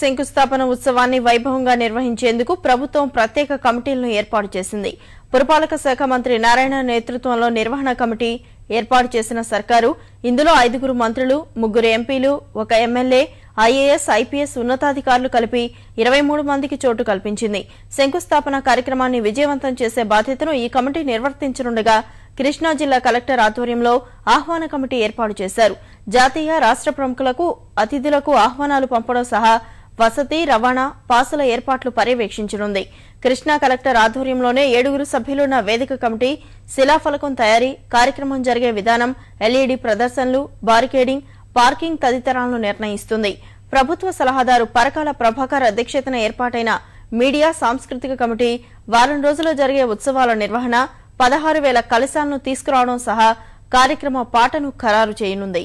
శంకుస్థాపన ఉత్సవాన్ని వైభవంగా నిర్వహించేందుకు ప్రభుత్వం ప్రత్యేక కమిటీలను ఏర్పాటు చేసింది. పురపాలక శాఖ మంత్రి నారాయణ నేతృత్వంలో నిర్వహణ కమిటీ ఏర్పాటు చేసిన సర్కారు ఇందులో 5 మంత్రులు, 3 ఎంపీలు, 1 ఎమ్మెల్యే, ఐఏఎస్, ఐపీఎస్ ఉన్నతాధికారులు కలిపి 23 మందికి చోటు కల్పించింది. శంకుస్థాపన కార్యక్రమాన్ని విజయవంతం చేసే బాధ్యతను ఈ కమిటీ నిర్వర్తించనుండగా కృష్ణా జిల్లా కలెక్టర్ ఆధ్వర్యంలో ఆహ్వాన కమిటీ ఏర్పాటు చేశారు. జాతీయ, రాష్ట్ర ప్రముఖులకు, అతిథులకు ఆహ్వానాలు పంపడం సహా వసతి, రవాణా, పాసుల ఏర్పాట్లు పర్యవేక్షించనుంది. కృష్ణా కలెక్టర్ ఆధ్వర్యంలోనే 7 సభ్యులున్న వేదిక కమిటీ శిలాఫలకం తయారీ, కార్యక్రమం జరిగే విధానం, ఎల్ఈడీ ప్రదర్శనలు, బారికేడింగ్, పార్కింగ్ తదితరాలను నిర్ణయిస్తుంది. ప్రభుత్వ సలహాదారు పరకాల ప్రభాకర్ అధ్యక్షతన ఏర్పాటైన మీడియా సాంస్కృతిక కమిటీ వారం రోజుల్లో జరిగే ఉత్సవాల నిర్వహణ, 16,000 కలశాలను తీసుకురావడం సహా కార్యక్రమ పాటను ఖరారు చేయనుంది.